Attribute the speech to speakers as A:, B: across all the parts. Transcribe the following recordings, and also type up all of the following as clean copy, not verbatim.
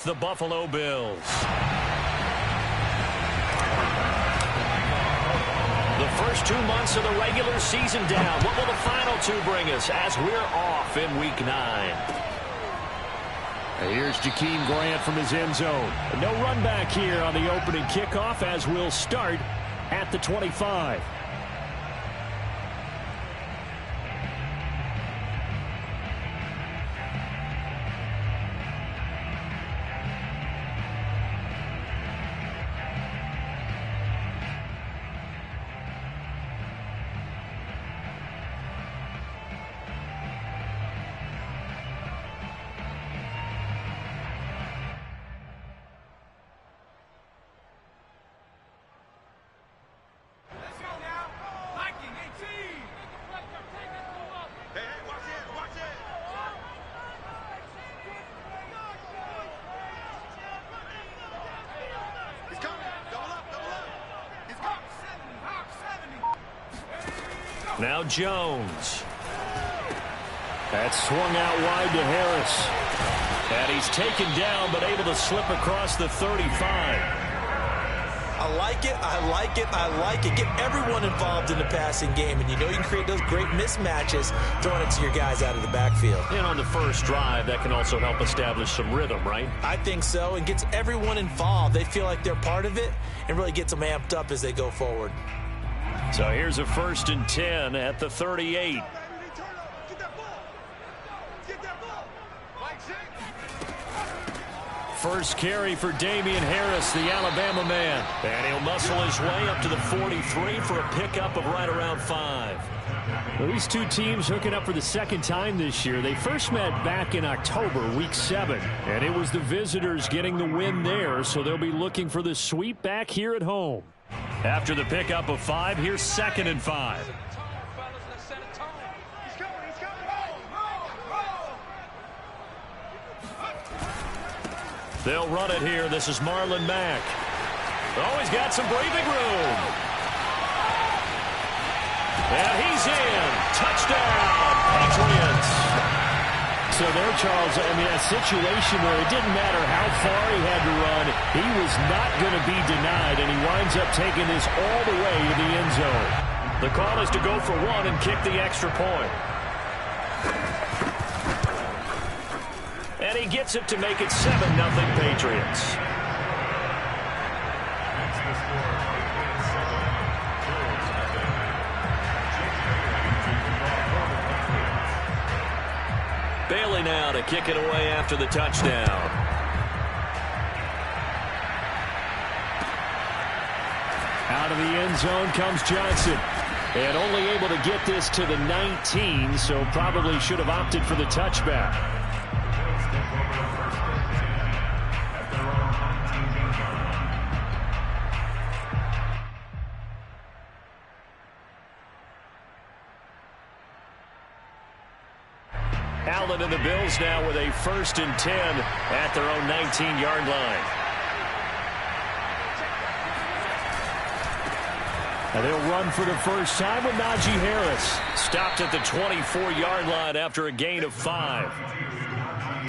A: The Buffalo Bills. The first 2 months of the regular season down. What will the final two bring us as we're off in Week 9? Here's Jakeem Grant from his end zone. No run back here on the opening kickoff as we'll start at the 25. Now Jones. That's swung out wide to Harris. And he's taken down but able to slip across the 35.
B: I like it, I like it, I like it. Get everyone involved in the passing game, and you know you can create those great mismatches throwing it to your guys out of the backfield.
A: And on the first drive, that can also help establish some rhythm, right?
B: I think so, and gets everyone involved. They feel like they're part of it and really gets them amped up as they go forward.
A: So here's a 1st and 10 at the 38. First carry for Damian Harris, the Alabama man. And he'll muscle his way up to the 43 for a pickup of right around 5.
C: Well, these two teams hooking up for the second time this year. They first met back in October, Week 7. And it was the visitors getting the win there, so they'll be looking for the sweep back here at home.
A: After the pickup of 5, here's 2nd and 5. They'll run it here. This is Marlon Mack. Oh, he's got some breathing room. And he's in. Touchdown, Patriots.
C: So there, Charles, I mean, a situation where it didn't matter how far he had to run, he was not going to be denied, and he winds up taking this all the way to the end zone.
A: The call is to go for 1 and kick the extra point. And he gets it to make it 7-0 Patriots. Bailey now to kick it away after the touchdown.
C: Out of the end zone comes Johnson. And only able to get this to the 19, so probably should have opted for the touchback.
A: Allen and the Bills now with a 1st and 10 at their own 19-yard line.
C: And they'll run for the first time with Najee Harris.
A: Stopped at the 24-yard line after a gain of 5.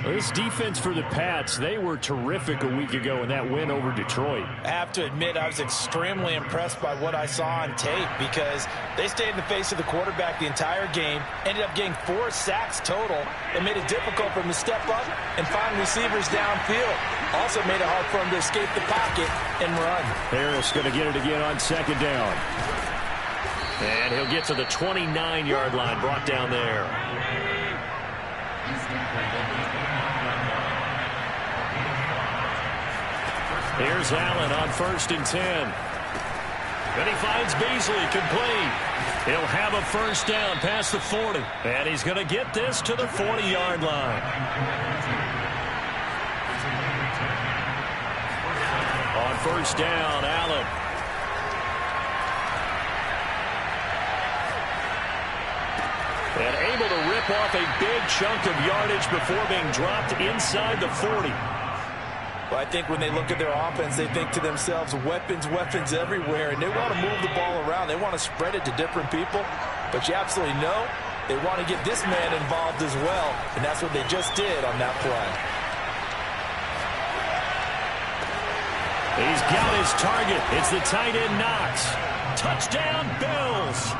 C: This defense for the Pats, they were terrific a week ago in that win over Detroit.
B: I have to admit, I was extremely impressed by what I saw on tape because they stayed in the face of the quarterback the entire game, ended up getting 4 sacks total, and made it difficult for him to step up and find receivers downfield. Also made it hard for him to escape the pocket and run.
C: Harris going to get it again on 2nd down.
A: And he'll get to the 29-yard line, brought down there. Here's Allen on 1st and 10. And he finds Beasley complete. He'll have a first down past the 40. And he's going to get this to the 40-yard line. On first down, Allen. And able to rip off a big chunk of yardage before being dropped inside the 40.
B: Well, I think when they look at their offense, they think to themselves, weapons, weapons everywhere, and they want to move the ball around. They want to spread it to different people, but you absolutely know they want to get this man involved as well, and that's what they just did on that play.
A: He's got his target. It's the tight end Knox. Touchdown, Bills.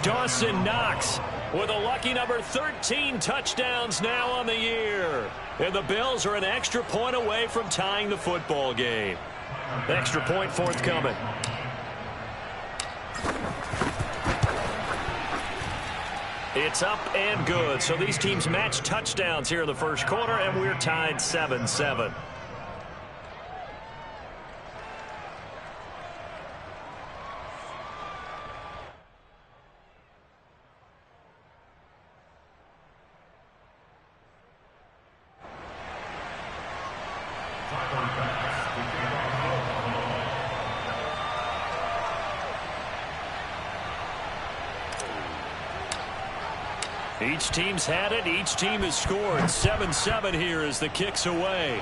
A: Dawson Knox with a lucky number 13 touchdowns now on the year. And the Bills are an extra point away from tying the football game. Extra point forthcoming. It's up and good. So these teams match touchdowns here in the first quarter, and we're tied 7-7. Each team's had it. Each team has scored. 7-7 here as the kick's away.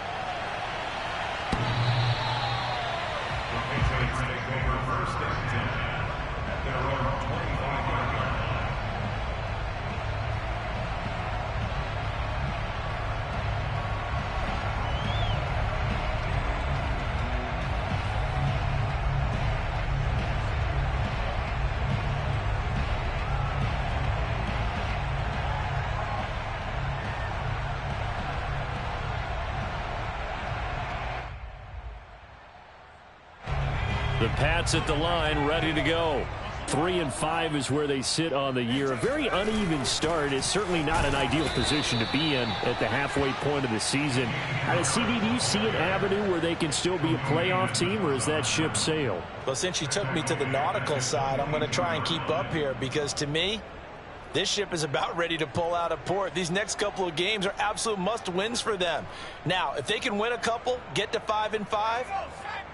A: The Pats at the line, ready to go. 3-5 is where they sit on the year. A very uneven start. Is certainly not an ideal position to be in at the halfway point of the season. CD, do you see an avenue where they can still be a playoff team, or is that ship sailed?
B: Well, since you took me to the nautical side, I'm going to try and keep up here because, to me, this ship is about ready to pull out of port. These next couple of games are absolute must-wins for them. Now, if they can win a couple, get to 5-5,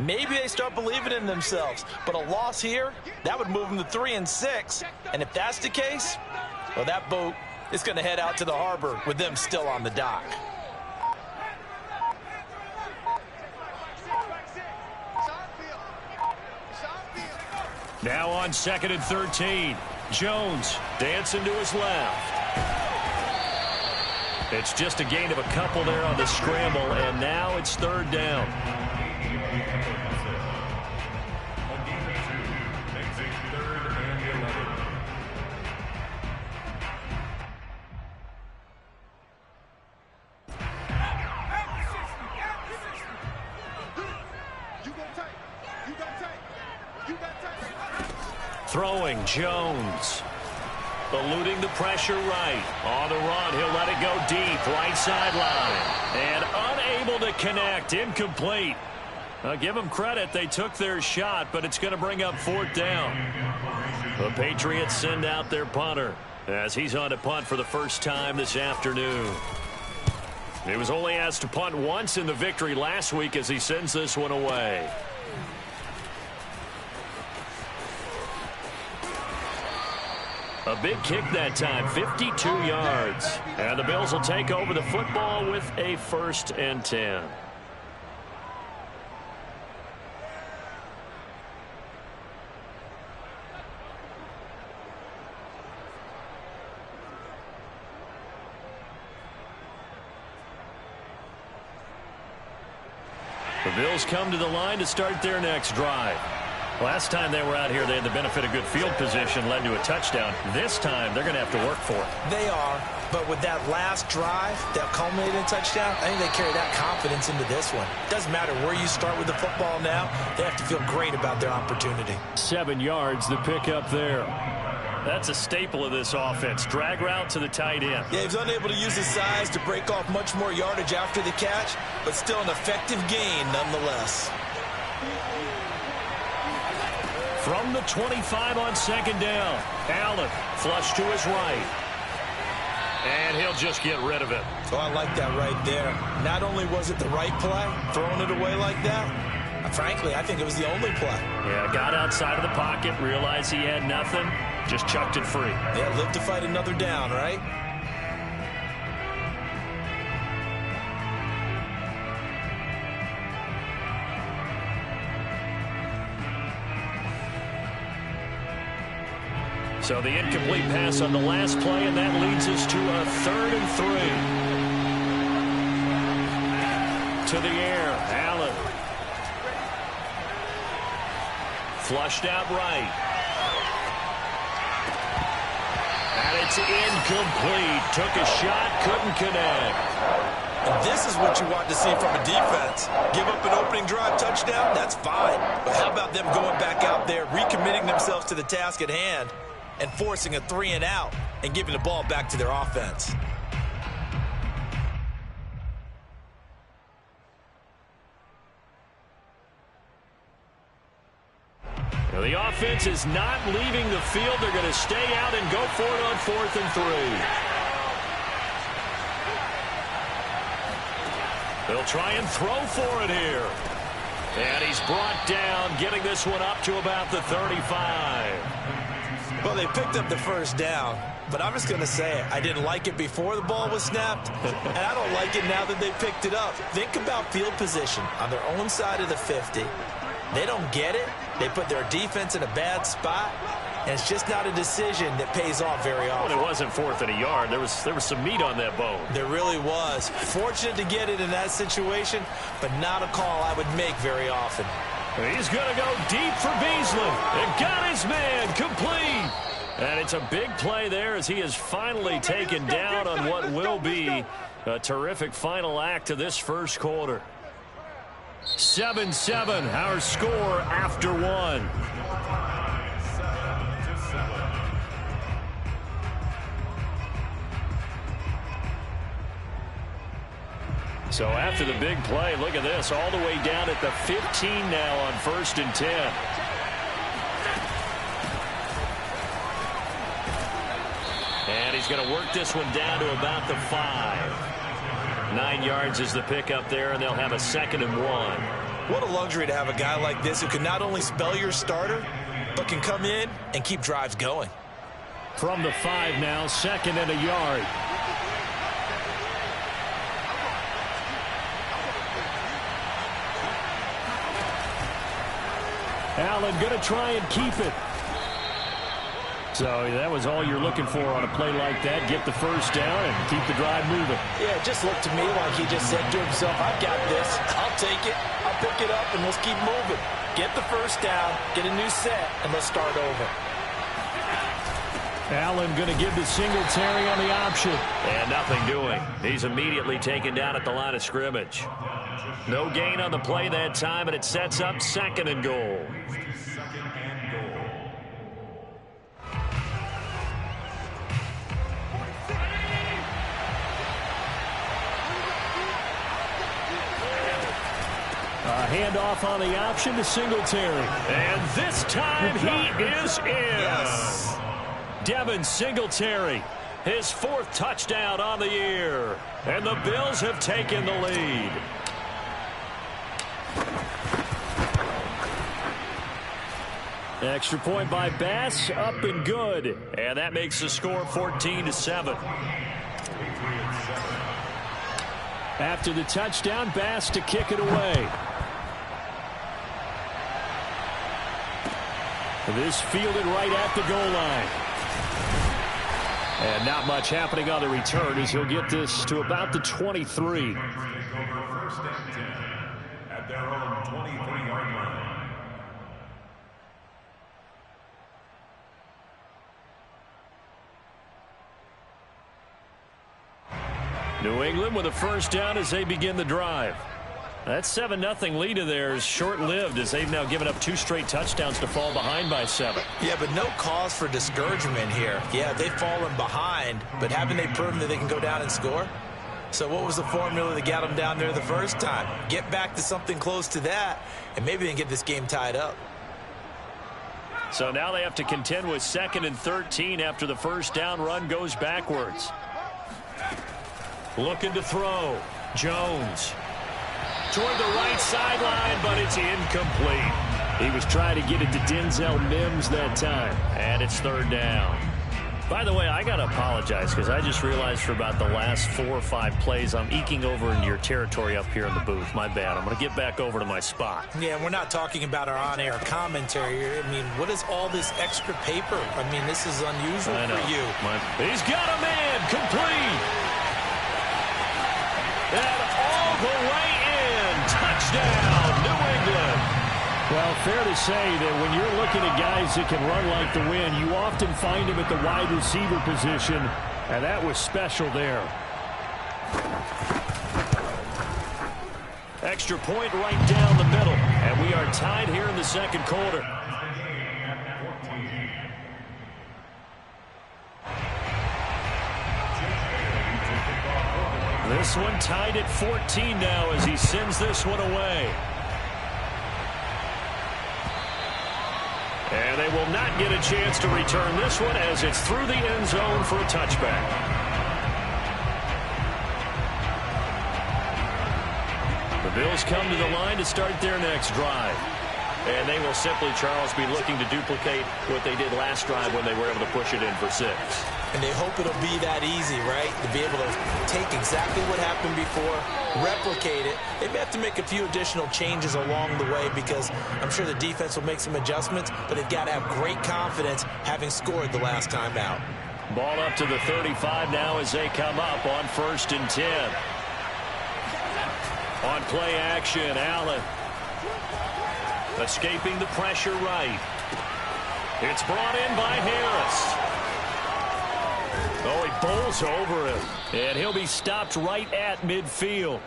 B: maybe they start believing in themselves. But a loss here, that would move them to 3-6. And if that's the case, well, that boat is going to head out to the harbor with them still on the dock.
A: Now on 2nd and 13. Jones dancing to his left. It's just a gain of a couple there on the scramble, and now it's 3rd down. Throwing, Jones. Eluding the pressure right. On the run, he'll let it go deep. Right sideline. And unable to connect. Incomplete. I'll give them credit. They took their shot, but it's going to bring up 4th down. The Patriots send out their punter as he's on to punt for the first time this afternoon. He was only asked to punt once in the victory last week as he sends this one away. A big kick that time, 52 yards. And the Bills will take over the football with a 1st and 10. The Bills come to the line to start their next drive. Last time they were out here, they had the benefit of good field position, led to a touchdown. This time, they're going to have to work for it.
B: They are, but with that last drive that culminated in a touchdown, I think they carry that confidence into this one. Doesn't matter where you start with the football now, they have to feel great about their opportunity.
C: 7 yards, the pickup there.
A: That's a staple of this offense. Drag route to the tight end.
B: Yeah, he's unable to use his size to break off much more yardage after the catch, but still an effective gain nonetheless.
A: From the 25 on 2nd down. Allen flush to his right. And he'll just get rid of it.
B: Oh, I like that right there. Not only was it the right play, throwing it away like that, frankly, I think it was the only play.
A: Yeah, got outside of the pocket, realized he had nothing, just chucked it free.
B: Yeah, live to fight another down, right?
A: So the incomplete pass on the last play, and that leads us to a 3rd and 3. To the air, Allen. Flushed out right. And it's incomplete. Took a shot, couldn't connect.
B: And this is what you want to see from a defense. Give up an opening drive touchdown, that's fine. But how about them going back out there, recommitting themselves to the task at hand, and forcing a 3-and-out and giving the ball back to their offense?
A: Well, the offense is not leaving the field. They're going to stay out and go for it on 4th and 3. They'll try and throw for it here. And he's brought down, getting this one up to about the 35.
B: Well, they picked up the first down, but I'm just going to say it. I didn't like it before the ball was snapped, and I don't like it now that they picked it up. Think about field position on their own side of the 50. They don't get it. They put their defense in a bad spot, and it's just not a decision that pays off very often.
A: Well, it wasn't 4th and a yard. There was some meat on that bone.
B: There really was. Fortunate to get it in that situation, but not a call I would make very often.
A: He's going to go deep for Beasley. And got his man complete. And it's a big play there as he is finally taken down on what will be a terrific final act of this first quarter. 7-7, our score after one. So after the big play, look at this, all the way down at the 15 now on 1st and 10. And he's going to work this one down to about the 5. 9 yards is the pickup there, and they'll have a 2nd and 1.
B: What a luxury to have a guy like this who can not only spell your starter, but can come in and keep drives going.
C: From the 5 now, 2nd and a yard. Allen going to try and keep it. So that was all you're looking for on a play like that. Get the first down and keep the drive moving.
B: Yeah, it just looked to me like he just said to himself, I've got this. I'll take it. I'll pick it up, and let's keep moving. Get the first down, get a new set, and let's start over.
C: Allen going to give to Singletary on the option.
A: And nothing doing. He's immediately taken down at the line of scrimmage. No gain on the play that time, and it sets up 2nd and goal.
C: A handoff on the option to Singletary.
A: And this time he is in.
B: Yes.
A: Devin Singletary, his 4th touchdown on the year. And the Bills have taken the lead.
C: Extra point by Bass, up and good.
A: And that makes the score 14-7.
C: After the touchdown, Bass to kick it away. This fielded right at the goal line. And not much happening on the return as he'll get this to about the 23.
D: At their own 23-yard line.
A: New England with a first down as they begin the drive. That 7-0 lead of theirs short-lived as they've now given up 2 straight touchdowns to fall behind by 7.
B: Yeah, but no cause for discouragement here. Yeah, they've fallen behind, but haven't they proven that they can go down and score? So what was the formula that got them down there the first time? Get back to something close to that, and maybe they can get this game tied up.
A: So now they have to contend with 2nd and 13 after the first down run goes backwards. Looking to throw. Jones. Toward the right sideline, but it's incomplete.
C: He was trying to get it to Denzel Mims that time.
A: And it's 3rd down. By the way, I got to apologize because I just realized for about the last 4 or 5 plays, I'm eking over into your territory up here in the booth. My bad. I'm going to get back over to my spot.
B: Yeah, we're not talking about our on-air commentary here. I mean, what is all this extra paper? I mean, this is unusual for you.
A: He's got a man complete. And all the way in. Touchdown, New England.
C: Well, fair to say that when you're looking at guys that can run like the wind, you often find them at the wide receiver position, and that was special there. Extra point right down the middle, and we are tied here in the second quarter. This one tied at 14 now as he sends this one away. And they will not get a chance to return this one as it's through the end zone for a touchback. The Bills come to the line to start their next drive. And they will simply, Charles, be looking to duplicate what they did last drive when they were able to push it in for 6.
B: And they hope it'll be that easy, right? To be able to take exactly what happened before, replicate it. They may have to make a few additional changes along the way because I'm sure the defense will make some adjustments, but they've got to have great confidence having scored the last time out.
C: Ball up to the 35 now as they come up on 1st and 10. On play action, Allen. Escaping the pressure right. It's brought in by Harris. Oh, he bowls over him. And he'll be stopped right at midfield.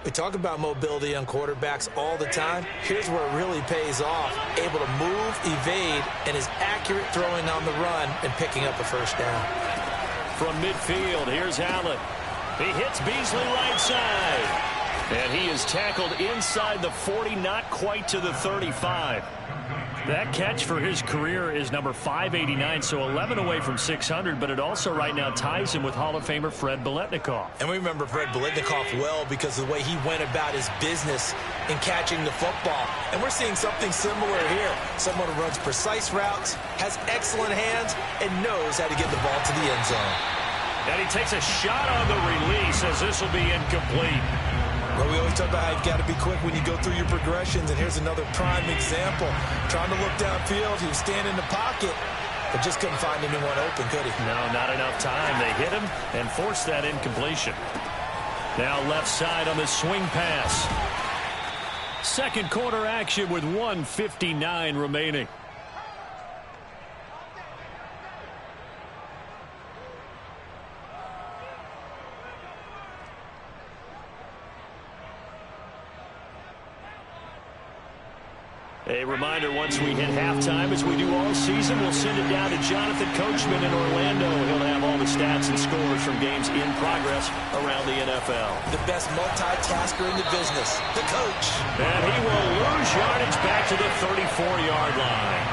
B: We talk about mobility on quarterbacks all the time. Here's where it really pays off. Able to move, evade, and is accurate throwing on the run and picking up a first down.
C: From midfield, here's Allen. He hits Beasley right side. And he is tackled inside the 40, not quite to the 35. That catch for his career is number 589, so 11 away from 600, but it also right now ties him with Hall of Famer Fred Biletnikoff.
B: And we remember Fred Biletnikoff well because of the way he went about his business in catching the football. And we're seeing something similar here. Someone who runs precise routes, has excellent hands, and knows how to get the ball to the end zone.
C: And he takes a shot on the release as this will be incomplete.
B: Well, we always talk about how you've got to be quick when you go through your progressions, and here's another prime example. Trying to look downfield, he was standing in the pocket, but just couldn't find anyone open, could he?
C: No, not enough time. They hit him and forced that incompletion. Now left side on the swing pass. Second quarter action with 1:59 remaining. A reminder, once we hit halftime, as we do all season, we'll send it down to Jonathan Coachman in Orlando. He'll have all the stats and scores from games in progress around the NFL.
B: The best multitasker in the business, the coach.
C: And he will lose yardage back to the 34-yard line.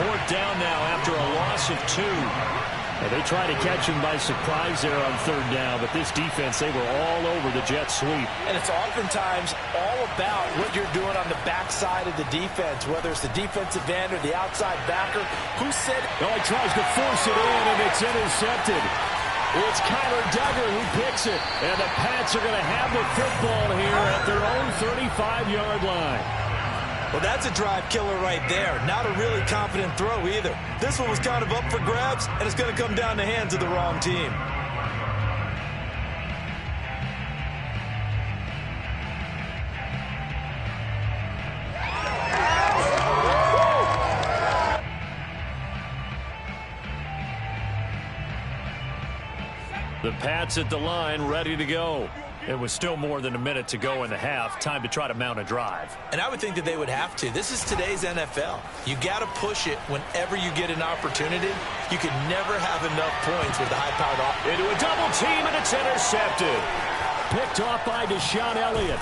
C: 4th down now after a loss of 2. And they try to catch him by surprise there on 3rd down, but this defense, they were all over the jet sweep.
B: And it's oftentimes all about what you're doing on the backside of the defense, whether it's the defensive end or the outside backer. Who said?
C: Oh, he tries to force it in, and it's intercepted. It's Kyler Duggar who picks it, and the Pats are going to have the football here at their own 35-yard line.
B: Well, that's a drive killer right there. Not a really confident throw either. This one was kind of up for grabs, and it's going to come down the hands of the wrong team.
C: The Pats at the line, ready to go. It was still more than a minute to go in the half. Time to try to mount a drive.
B: And I would think that they would have to. This is today's NFL. You got to push it whenever you get an opportunity. You can never have enough points with the high-powered offense.
C: Into a double team, and it's intercepted. Picked off by Deshaun Elliott.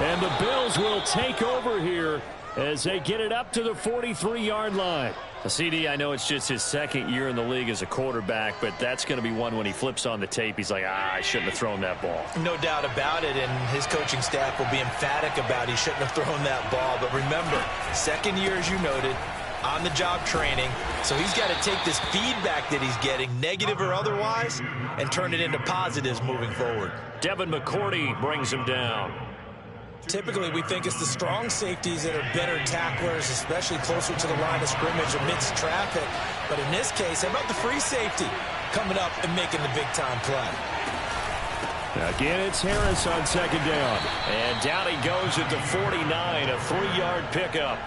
C: And the Bills will take over here as they get it up to the 43-yard line. CD, I know it's just his 2nd year in the league as a quarterback, but that's going to be one when he flips on the tape. He's like, I shouldn't have thrown that ball.
B: No doubt about it, and his coaching staff will be emphatic about he shouldn't have thrown that ball. But remember, 2nd year, as you noted, on-the-job training. So he's got to take this feedback that he's getting, negative or otherwise, and turn it into positives moving forward.
C: Devin McCourty brings him down.
B: Typically, we think it's the strong safeties that are better tacklers, especially closer to the line of scrimmage amidst traffic. But in this case, how about the free safety coming up and making the big-time play?
C: Again, it's Harris on second down.
A: And down he goes at the 49, a 3-yard pickup.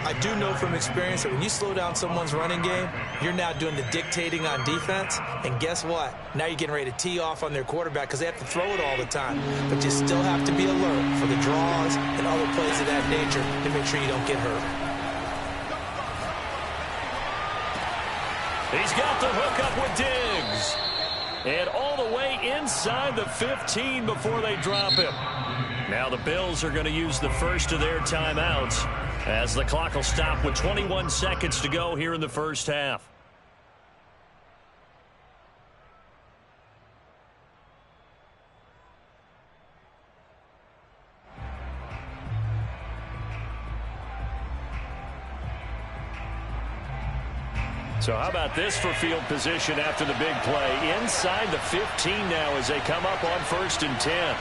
B: I do know from experience that when you slow down someone's running game, you're now doing the dictating on defense. And guess what? Now you're getting ready to tee off on their quarterback because they have to throw it all the time. But you still have to be alert for the draws and other plays of that nature to make sure you don't get hurt.
A: He's got the hook up with Diggs. And all the way inside the 15 before they drop him. Now the Bills are going to use the first of their timeouts as the clock will stop with 21 seconds to go here in the first half. So how about this for field position after the big play? Inside the 15 now as they come up on 1st and 10.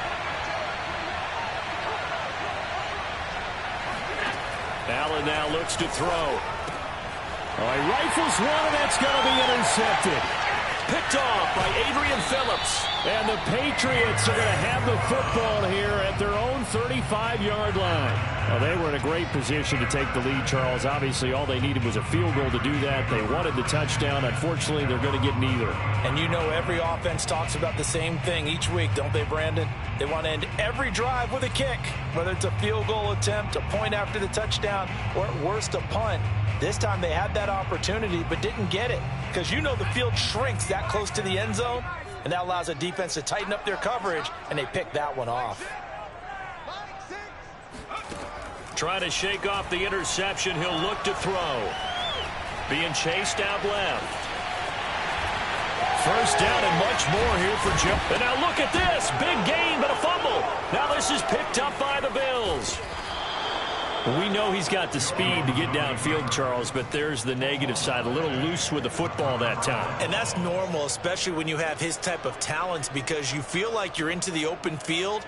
A: Allen now looks to throw.
C: He rifles one, and that's going to be intercepted.
A: Picked off by Adrian Phillips.
C: And the Patriots are going to have the football here at their own 35-yard line. Well, they were in a great position to take the lead, Charles. Obviously, all they needed was a field goal to do that. They wanted the touchdown. Unfortunately, they're going to get neither.
B: And you know every offense talks about the same thing each week, don't they, Brandon? They want to end every drive with a kick, whether it's a field goal attempt, a point after the touchdown, or at worst, a punt. This time they had that opportunity but didn't get it because you know the field shrinks that close to the end zone, and that allows a defense to tighten up their coverage, and they pick that one off.
A: Trying to shake off the interception. He'll look to throw. Being chased out left. First down and much more here for Joe. And now look at this. Big gain, but a fumble. Now this is picked up by the Bills.
C: We know he's got the speed to get downfield, Charles, but there's the negative side. A little loose with the football that time.
B: And that's normal, especially when you have his type of talents, because you feel like you're into the open field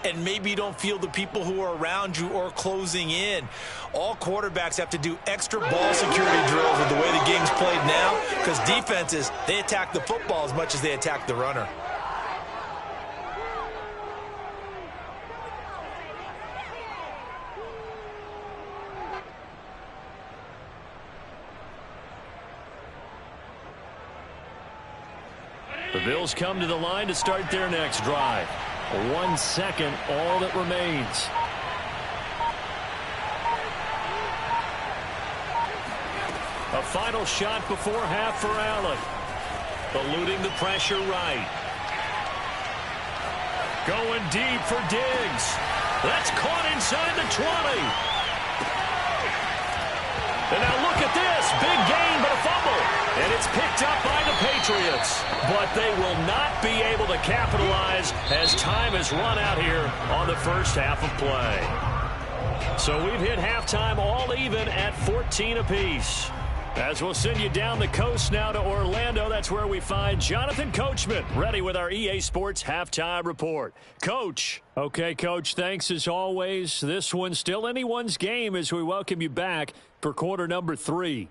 B: and maybe you don't feel the people who are around you or closing in. All quarterbacks have to do extra ball security drills with the way the game's played now because defenses, they attack the football as much as they attack the runner.
C: The Bills come to the line to start their next drive. 1 second, all that remains.
A: A final shot before half for Allen. Eluding the pressure right. Going deep for Diggs. That's caught inside the 20. And now look at this. Big gain, but a fumble. And it's picked up by the Patriots. But they will not be able to capitalize as time has run out here on the first half of play. So we've hit halftime all even at 14 apiece. As we'll send you down the coast now to Orlando, that's where we find Jonathan Coachman ready with our EA Sports Halftime Report. Coach.
C: Okay, Coach, thanks as always. This one's still anyone's game as we welcome you back for quarter number 3.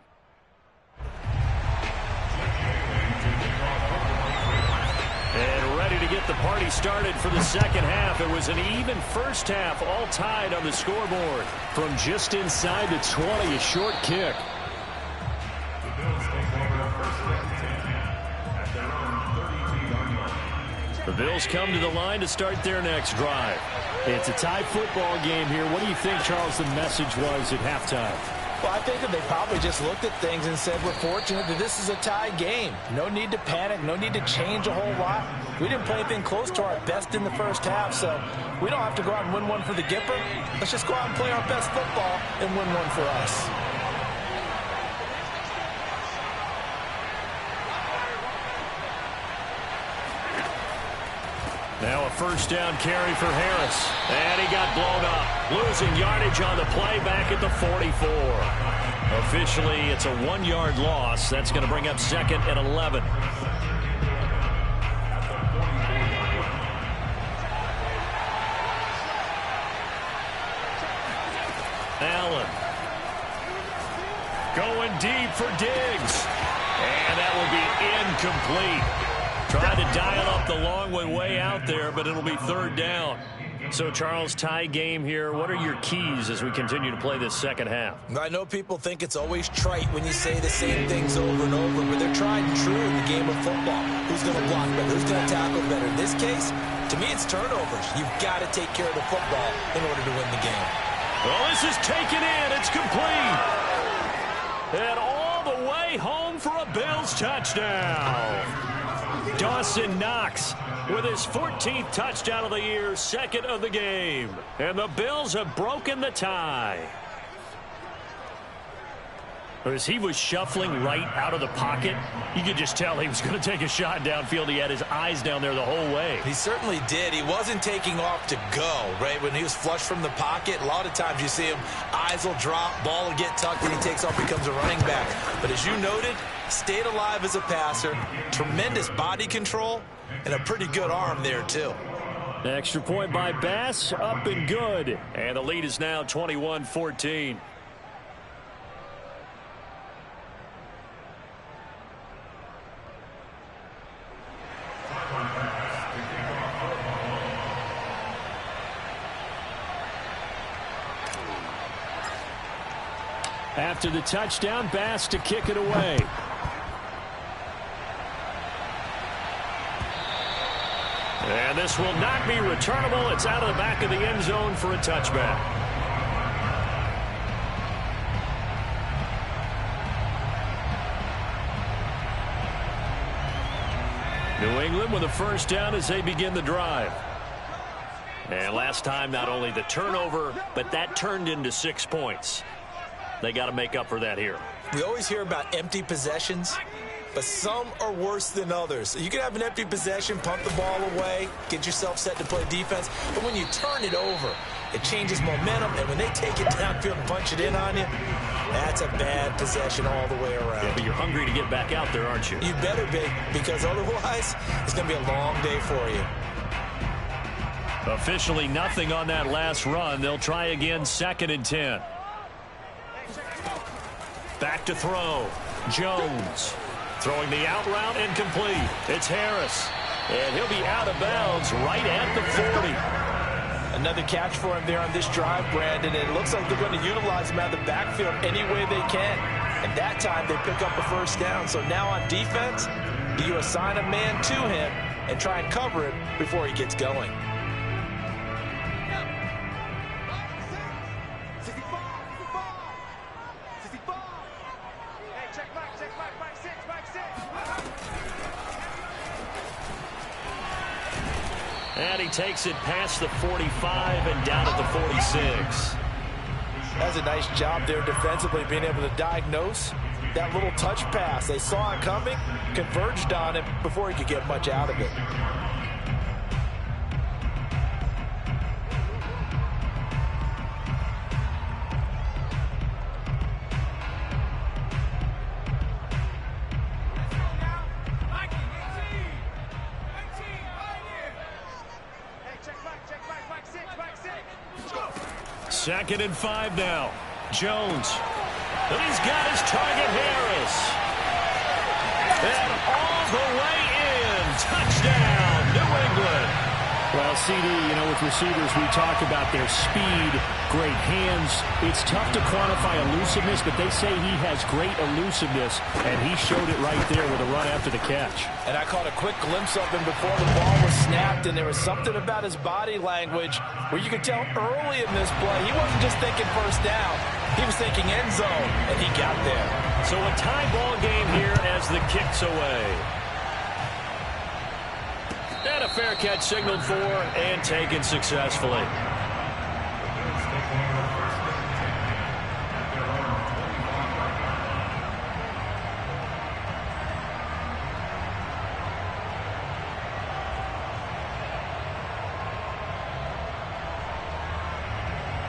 A: And ready to get the party started for the second half. It was an even first half, all tied on the scoreboard.
C: From just inside the 20, a short kick.
A: The Bills come to the line to start their next drive.
C: It's a tie football game here. What do you think, Charles, the message was at halftime?
B: Well, I think that they probably just looked at things and said, we're fortunate that this is a tie game. No need to panic. No need to change a whole lot. We didn't play anything close to our best in the first half, so we don't have to go out and win one for the Gipper. Let's just go out and play our best football and win one for us.
A: Now a first down carry for Harris. And he got blown up. Losing yardage on the play back at the 44. Officially, it's a 1-yard loss. That's going to bring up 2nd and 11. Allen. Going deep for Diggs. And that will be incomplete. Trying to dial up the long way out there, but it'll be third down. So, Charles, tie game here. What are your keys as we continue to play this second half?
B: I know people think it's always trite when you say the same things over and over, but they're tried and true in the game of football. Who's going to block better? Who's going to tackle better? In this case, to me, it's turnovers. You've got to take care of the football in order to win the game.
A: Well, this is taken in. It's complete. And all the way home for a Bills touchdown. Dawson Knox with his 14th touchdown of the year, second of the game. And the Bills have broken the tie. As he was shuffling right out of the pocket, you could just tell he was going to take a shot downfield. He had his eyes down there the whole way.
B: He certainly did. He wasn't taking off to go, right? When he was flush from the pocket, a lot of times you see him, eyes will drop, ball will get tucked, and he takes off, becomes a running back. But as you noted, stayed alive as a passer, tremendous body control, and a pretty good arm there, too.
C: Extra point by Bass, up and good.
A: And the lead is now 21-14.
C: After the touchdown, Bass to kick it away.
A: And this will not be returnable. It's out of the back of the end zone for a touchback. New England with a first down as they begin the drive. And last time, not only the turnover, but that turned into 6 points. They got to make up for that here.
B: We always hear about empty possessions, but some are worse than others. You can have an empty possession, pump the ball away, get yourself set to play defense, but when you turn it over, it changes momentum, and when they take it downfield and punch it in on you, that's a bad possession all the way around.
A: Yeah, but you're hungry to get back out there, aren't you?
B: You better be, because otherwise, it's going to be a long day for you.
A: Officially nothing on that last run. They'll try again, 2nd and 10. Back to throw. Jones throwing the out route incomplete. It's Harris. And he'll be out of bounds right at the 40.
B: Another catch for him there on this drive, Brandon. And it looks like they're going to utilize him out of the backfield any way they can. And that time they pick up a first down. So now on defense, you assign a man to him and try and cover it before he gets going.
A: And he takes it past the 45 and down at the 46.
B: That's a nice job there defensively, being able to diagnose that little touch pass. They saw it coming, converged on it before he could get much out of it.
A: Second and 5 now. Jones. And he's got his target, Harris. And all the way in. Touchdown, New England.
C: Well, CD, you know, with receivers, we talk about their speed, great hands. It's tough to quantify elusiveness, but they say he has great elusiveness, and he showed it right there with a run after the catch.
B: And I caught a quick glimpse of him before the ball was snapped, and there was something about his body language where you could tell early in this play, he wasn't just thinking first down. He was thinking end zone, and he got there.
A: So a tie ball game here as the kick's away. And a fair catch signaled for and taken successfully.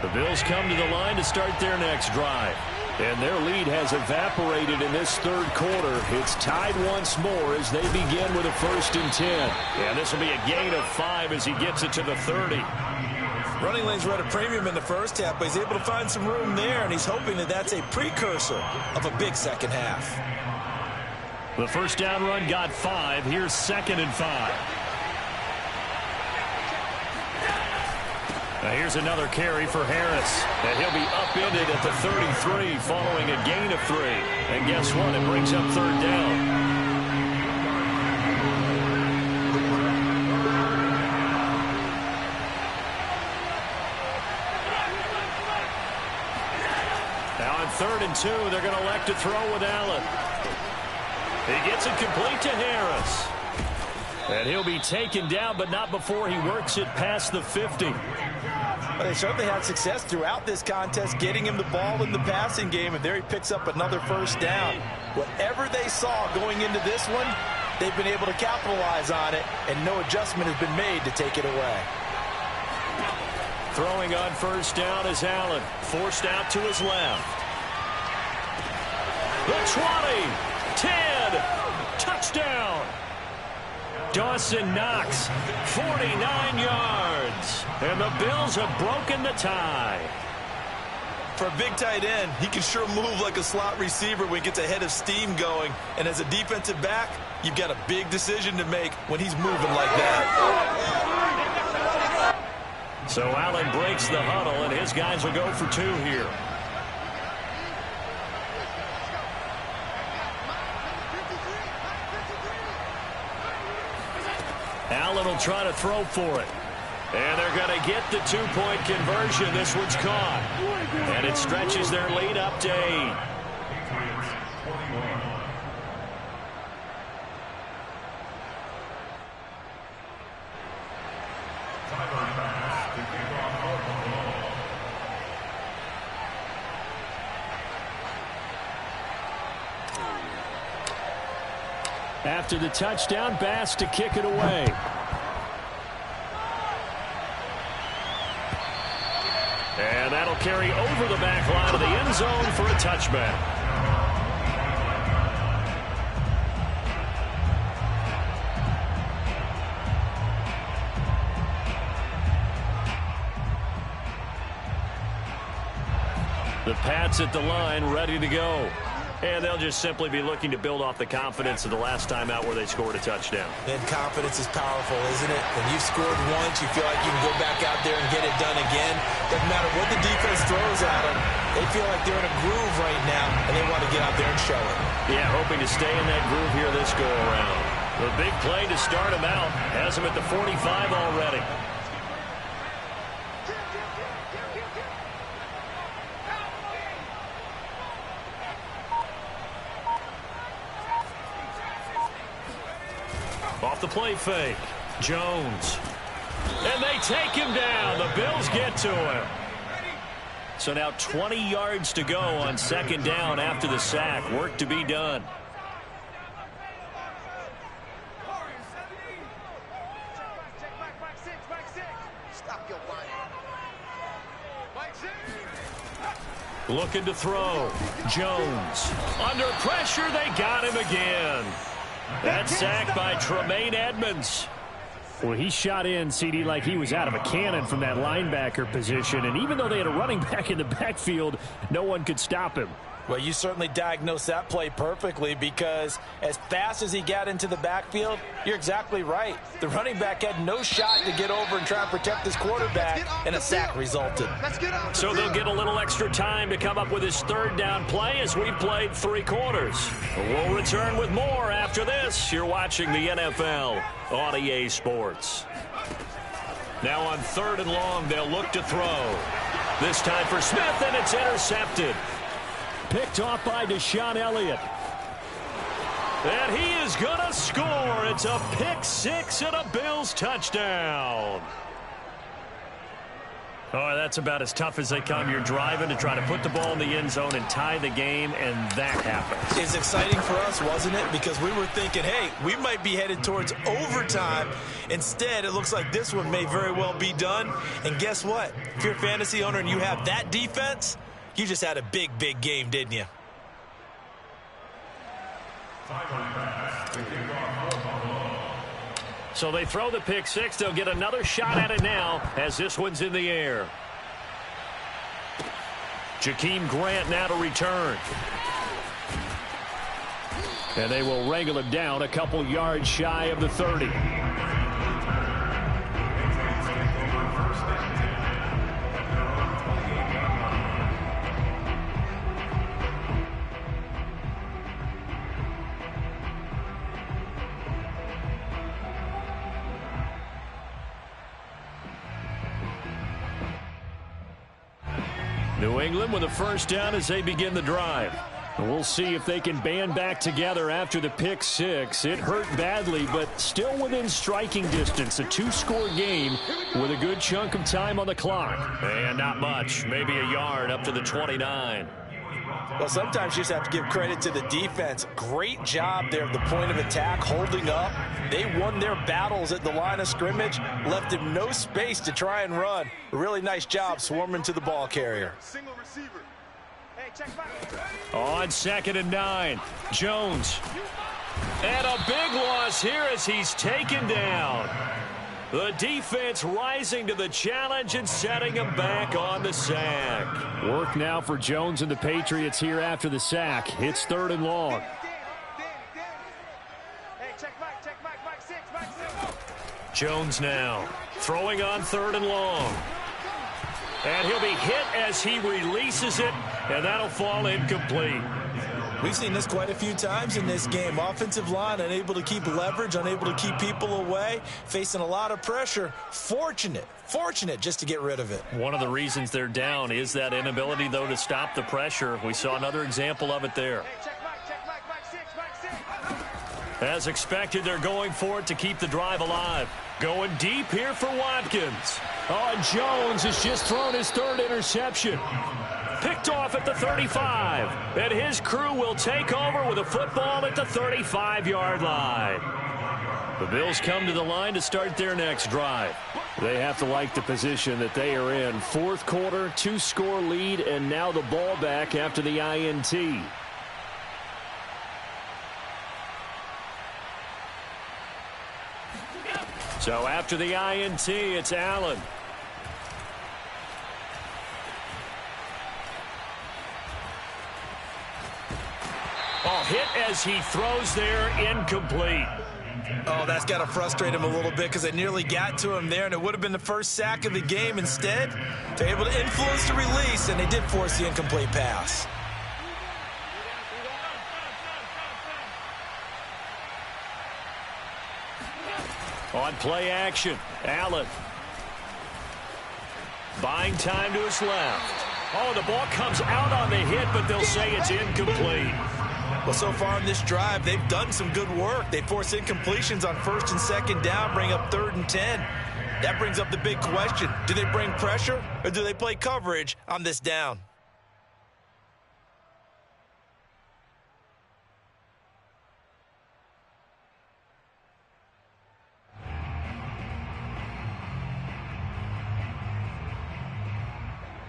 A: The Bills come to the line to start their next drive. And their lead has evaporated in this third quarter. It's tied once more as they begin with a 1st and 10. And this will be a gain of 5 as he gets it to the 30.
B: Running lanes were at a premium in the first half, but he's able to find some room there, and he's hoping that that's a precursor of a big second half.
A: The first down run got 5. Here's 2nd and 5. Now here's another carry for Harris. And he'll be upended at the 33 following a gain of 3. And guess what? It brings up 3rd down. Now on 3rd and 2, they're going to elect to throw with Allen. He gets it complete to Harris. And he'll be taken down, but not before he works it past the 50.
B: Well, they certainly had success throughout this contest, getting him the ball in the passing game, and there he picks up another first down. Whatever they saw going into this one, they've been able to capitalize on it, and no adjustment has been made to take it away.
A: Throwing on first down is Allen, forced out to his left. The 20, 10, touchdown. Dawson Knox, 49 yards. And the Bills have broken the tie.
B: For a big tight end, he can sure move like a slot receiver when he gets a head of steam going. And as a defensive back, you've got a big decision to make when he's moving like that.
A: So Allen breaks the huddle, and his guys will go for 2 here. Allen will try to throw for it. And they're going to get the 2-point conversion. This one's caught. And it stretches their lead up to 8. After the touchdown, Bass to kick it away. And that'll carry over the back line of the end zone for a touchback. The Pats at the line, ready to go. And they'll just simply be looking to build off the confidence of the last time out where they scored a touchdown.
B: And confidence is powerful, isn't it? When you've scored once, you feel like you can go back out there and get it done again. Doesn't matter what the defense throws at them. They feel like they're in a groove right now, and they want to get out there and show it.
A: Yeah, hoping to stay in that groove here this go-around. The big play to start him out has him at the 45 already. Off the play fake, Jones. And they take him down. The Bills get to him. So now 20 yards to go on 2nd down after the sack. Work to be done. Looking to throw. Jones. Under pressure, they got him again. That sack by Tremaine Edmonds.
C: Well, he shot in, CD, like he was out of a cannon from that linebacker position. And even though they had a running back in the backfield, no one could stop him.
B: Well, you certainly diagnosed that play perfectly, because as fast as he got into the backfield, you're exactly right. The running back had no shot to get over and try and protect his quarterback, and a sack resulted.
A: So they'll get a little extra time to come up with his 3rd down play as we played 3 quarters. We'll return with more after this. You're watching the NFL on EA Sports. Now on 3rd and long, they'll look to throw. This time for Smith, and it's intercepted.
C: Picked off by Deshaun Elliott.
A: And he is going to score. It's a pick 6 and a Bills touchdown. Oh, that's about as tough as they come. You're driving to try to put the ball in the end zone and tie the game, and that happens.
B: It's exciting for us, wasn't it? Because we were thinking, hey, we might be headed towards overtime. Instead, it looks like this one may very well be done. And guess what? If you're a fantasy owner and you have that defense, you just had a big, big game, didn't you?
A: So they throw the pick 6. They'll get another shot at it now as this one's in the air. Jakeem Grant now to return.
C: And they will wrangle him down a couple yards shy of the 30. New England with a first down as they begin the drive. We'll see if they can band back together after the pick six. It hurt badly, but still within striking distance. A two-score game with a good chunk of time on the clock.
A: And not much. Maybe a yard up to the 29.
B: Well, sometimes you just have to give credit to the defense. Great job there at the point of attack, holding up. They won their battles at the line of scrimmage, left him no space to try and run. A really nice job swarming to the ball carrier.
E: Single receiver. Hey, check back.
A: On 2nd and 9, Jones. And a big loss here as he's taken down. The defense rising to the challenge and setting him back on the sack.
C: Work now for Jones and the Patriots here after the sack. It's 3rd and long.
E: Hey, check back, back 6, back 6.
A: Jones now throwing on 3rd and long. And he'll be hit as he releases it, and that'll fall incomplete.
B: We've seen this quite a few times in this game. Offensive line unable to keep leverage, unable to keep people away, facing a lot of pressure. Fortunate just to get rid of it.
A: One of the reasons they're down is that inability, though, to stop the pressure. We saw another example of it there.
E: Hey, check back 6, back 6.
A: As expected, they're going for it to keep the drive alive. Going deep here for Watkins.
C: Oh, and Jones has just thrown his 3rd interception.
A: Picked off at the 35. And his crew will take over with a football at the 35-yard line.
C: The Bills come to the line to start their next drive. They have to like the position that they are in. 4th quarter, 2-score lead, and now the ball back after the INT.
A: So after the INT, it's Allen. Oh, hit as he throws there, incomplete.
B: Oh, that's got to frustrate him a little bit because they nearly got to him there, and it would have been the first sack of the game. Instead, they're able to influence the release, and they did force the incomplete pass.
A: On play action, Allen. Buying time to his left. Oh, the ball comes out on the hit, but they'll say it's incomplete.
B: Well, so far in this drive, they've done some good work. They force incompletions on 1st and 2nd down, bring up 3rd and 10. That brings up the big question. Do they bring pressure or do they play coverage on this down?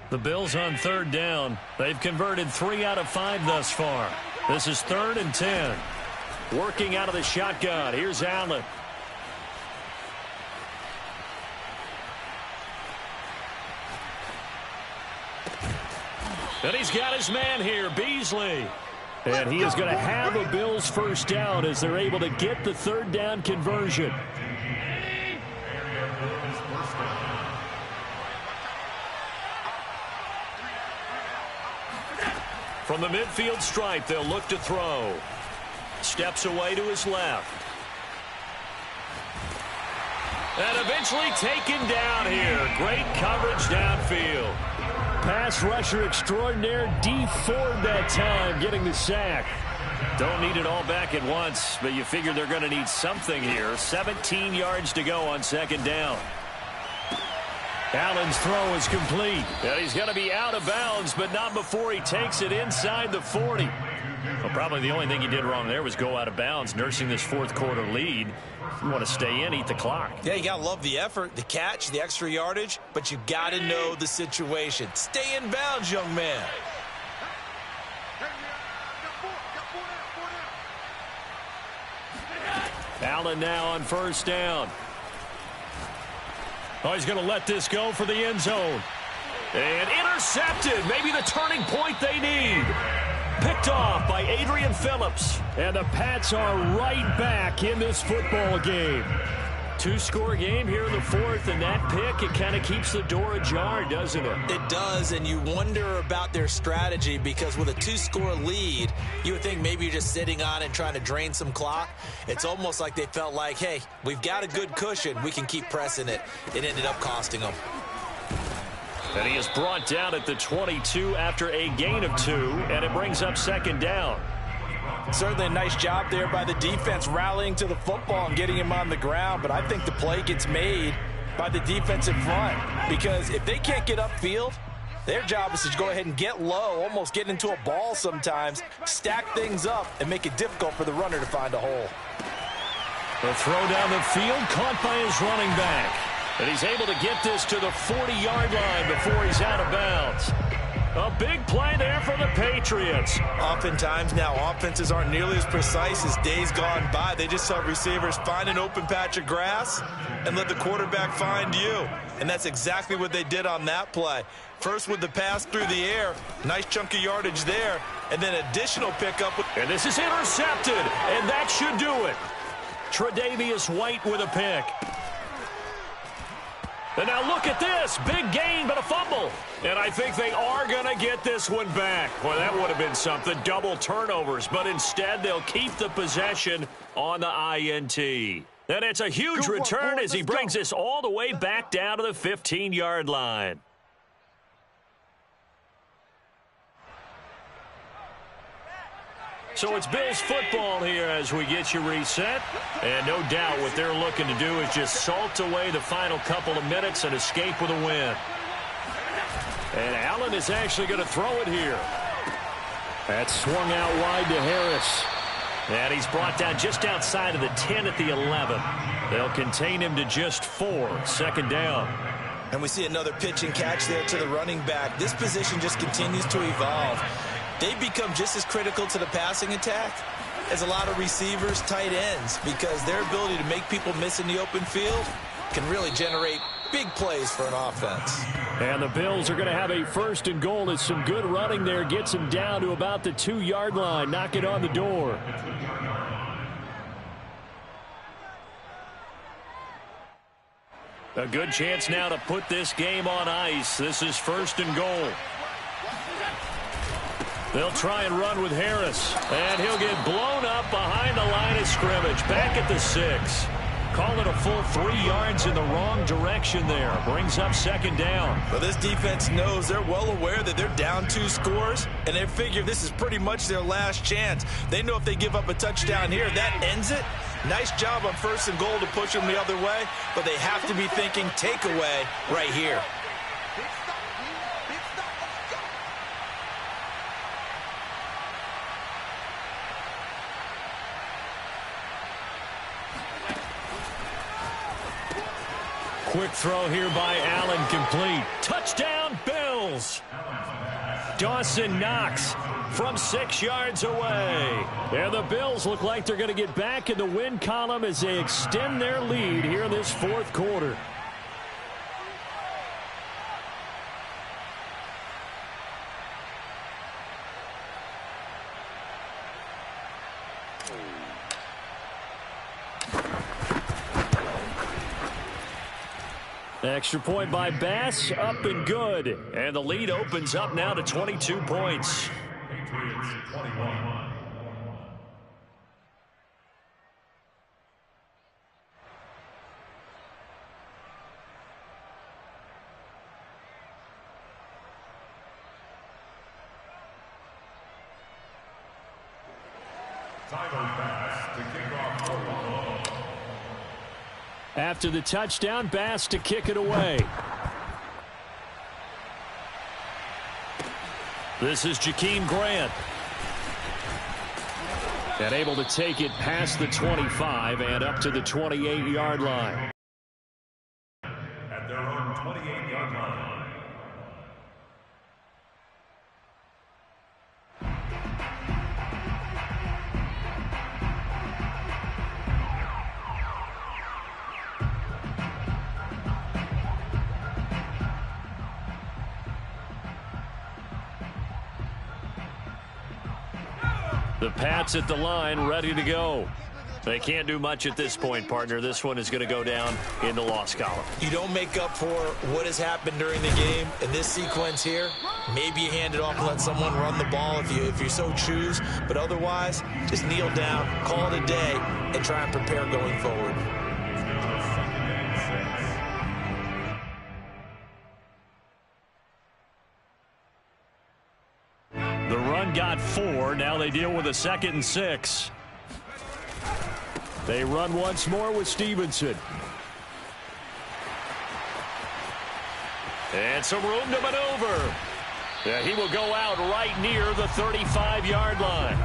A: The Bills on 3rd down. They've converted 3 out of 5 thus far. This is 3rd and 10. Working out of the shotgun. Here's Allen. And he's got his man here, Beasley.
C: And he is going to have a Bills first down as they're able to get the 3rd down conversion.
A: From the midfield stripe, they'll look to throw. Steps away to his left. And eventually taken down here. Great coverage downfield.
C: Pass rusher extraordinaire, D Ford that time, getting the sack.
A: Don't need it all back at once, but you figure they're going to need something here. 17 yards to go on 2nd down.
C: Allen's throw is complete.
A: And he's going to be out of bounds, but not before he takes it inside the 40. Well, probably the only thing he did wrong there was go out of bounds, nursing this 4th quarter lead. You want to stay in, eat the clock.
B: Yeah, you got to love the effort, the catch, the extra yardage, but you got to know the situation. Stay in bounds, young man.
A: Allen now on 1st down. Oh, he's going to let this go for the end zone. And intercepted. Maybe the turning point they need. Picked off by Adrian Phillips.
C: And the Pats are right back in this football game. Two-score game here in the fourth, and that pick, it kind of keeps the door ajar, doesn't it?
B: It does, and you wonder about their strategy because with a two-score lead, you would think maybe you're just sitting on it and trying to drain some clock. It's almost like they felt like, hey, we've got a good cushion. We can keep pressing it. It ended up costing them.
A: And he is brought down at the 22 after a gain of 2, and it brings up second down.
B: Certainly a nice job there by the defense rallying to the football and getting him on the ground, but I think the play gets made by the defensive front because if they can't get upfield, their job is to go ahead and get low, almost get into a ball sometimes, stack things up, and make it difficult for the runner to find a hole.
A: The throw down the field caught by his running back. And he's able to get this to the 40-yard line before he's out of bounds. A big play there for the Patriots.
B: Oftentimes now offenses aren't nearly as precise as days gone by. They just saw receivers find an open patch of grass and let the quarterback find you. And that's exactly what they did on that play. First with the pass through the air, nice chunk of yardage there, and then additional pickup.
A: And this is intercepted, and that should do it. Tre'Davious White with a pick. And now look at this. Big gain, but a fumble. And I think they are going to get this one back. Boy, that would have been something. Double turnovers. But instead, they'll keep the possession on the INT. And it's a huge return as he brings this all the way back down to the 15-yard line. So it's Bills football here as we get you reset. And no doubt what they're looking to do is just salt away the final couple of minutes and escape with a win. And Allen is actually going to throw it here. That's swung out wide to Harris. And he's brought down just outside of the 10 at the 11. They'll contain him to just 4. Second down.
B: And we see another pitch and catch there to the running back. This position just continues to evolve. They become just as critical to the passing attack as a lot of receivers, tight ends, because their ability to make people miss in the open field can really generate big plays for an offense.
C: And the Bills are going to have a first and goal as some good running there gets them down to about the 2-yard line. Knock it on the door. A good chance now to put this game on ice. This is first and goal. They'll try and run with Harris. And he'll get blown up behind the line of scrimmage. Back at the 6. Call it a full 3 yards in the wrong direction there. Brings up second down.
B: Well, this defense knows they're well aware that they're down 2 scores, and they figure this is pretty much their last chance. They know if they give up a touchdown here, that ends it. Nice job on first and goal to push them the other way, but they have to be thinking takeaway right here.
C: Quick throw here by Allen, complete. Touchdown, Bills. Dawson Knox from 6 yards away. And the Bills look like they're going to get back in the win column as they extend their lead here in this fourth quarter. Extra point by Bass, up and good.
A: And the lead opens up now to 22 points.
D: Patriots 21. Tyler Bass to kick off football.
C: After the touchdown, Bass to kick it away. This is Jakeem Grant. And able to take it past the 25 and up to the 28-yard line.
D: At their own 28-yard line.
C: The Pats at the line, ready to go. They can't do much at this point, partner. This one is going to go down in the loss column.
B: You don't make up for what has happened during the game in this sequence here. Maybe you hand it off and let someone run the ball if you so choose. But otherwise, just kneel down, call it a day, and try and prepare going forward.
C: The run got 4. Now they deal with a 2nd and 6. They run once more with Stevenson. And some room to maneuver. Yeah, he will go out right near the 35-yard line.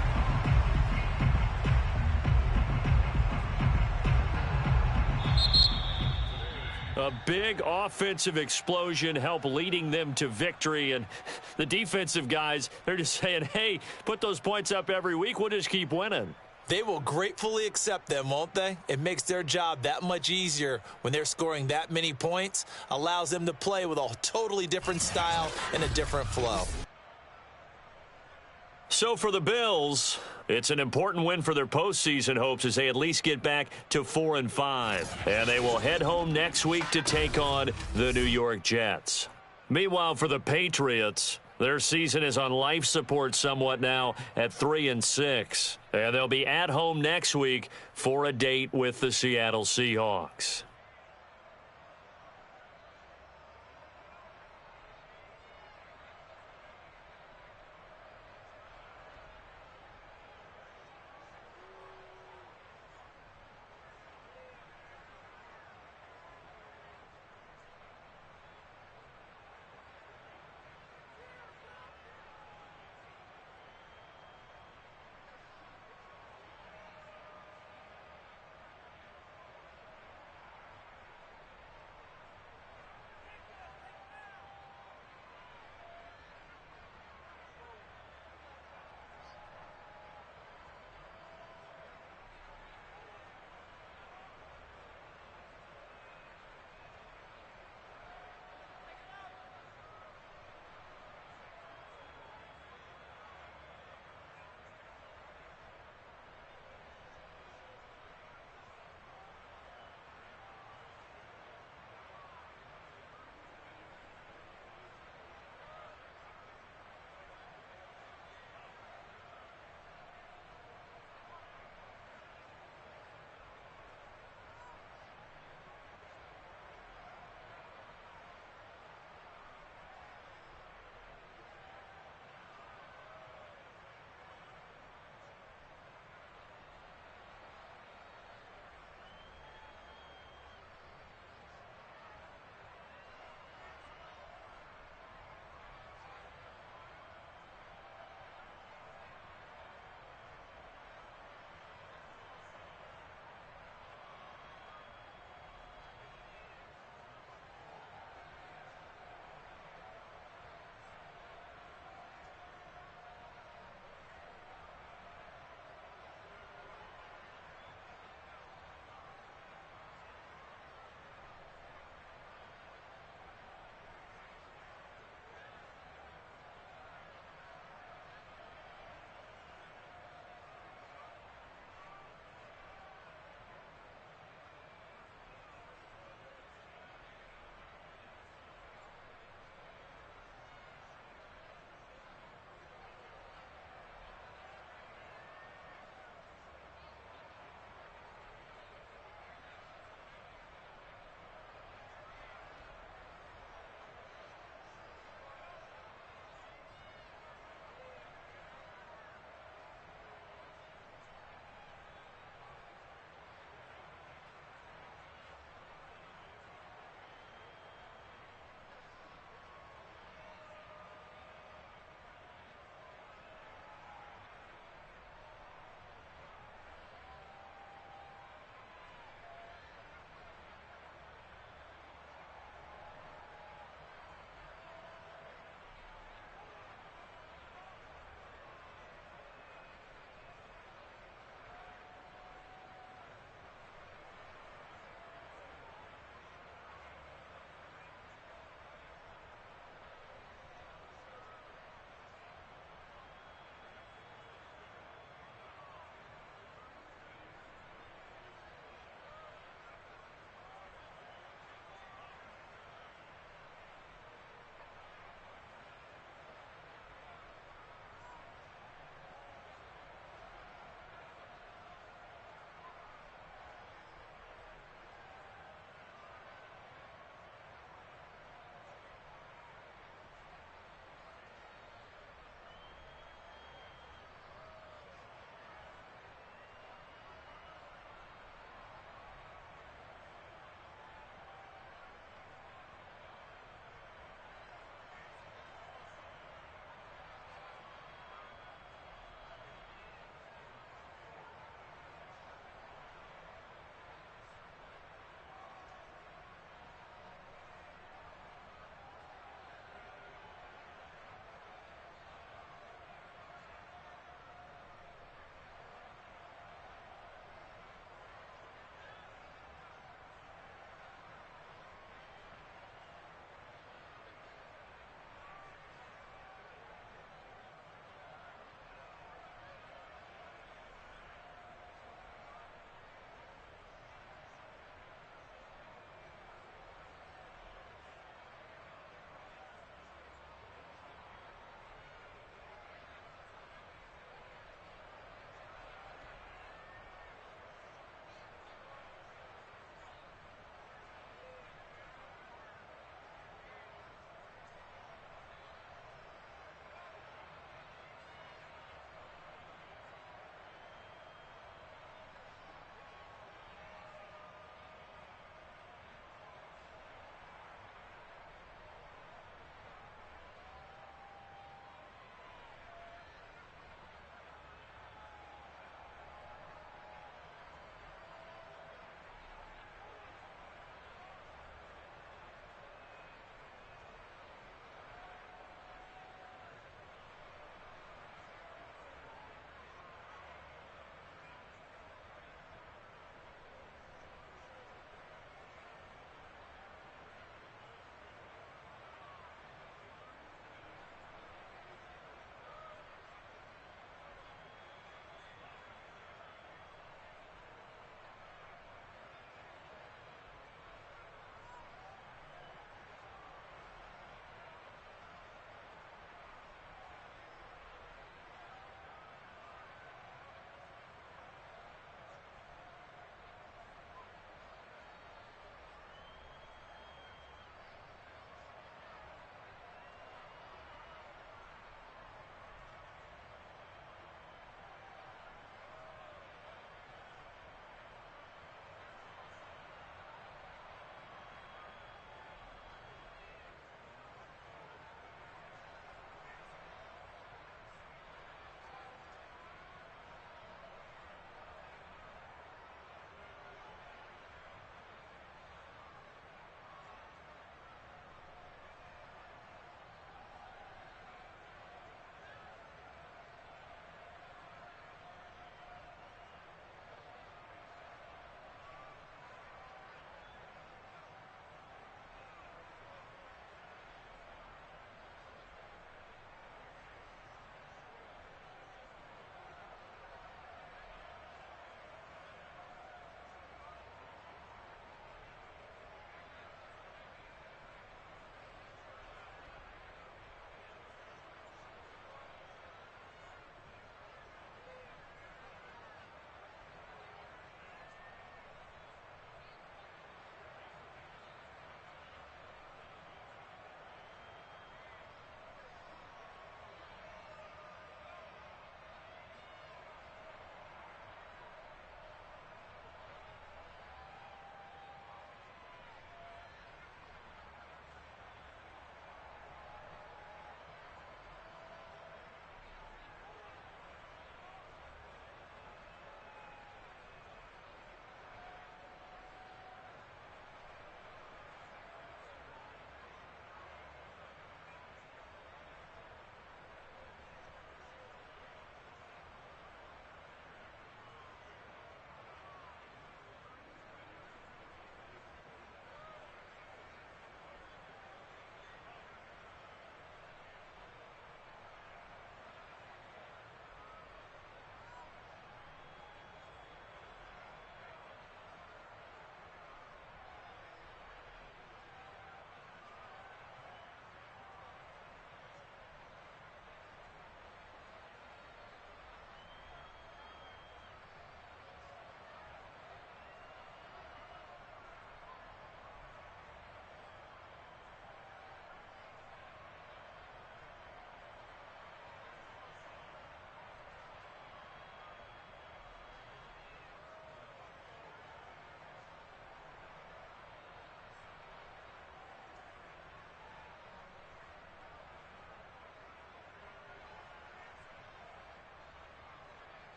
C: A big offensive explosion helped leading them to victory. And the defensive guys, they're just saying, hey, put those points up every week. We'll just keep winning.
B: They will gratefully accept them, won't they? It makes their job that much easier when they're scoring that many points. Allows them to play with a totally different style and a different flow.
C: So for the Bills, it's an important win for their postseason hopes as they at least get back to 4-5. And they will head home next week to take on the New York Jets. Meanwhile, for the Patriots, their season is on life support somewhat now at 3-6. And they'll be at home next week for a date with the Seattle Seahawks.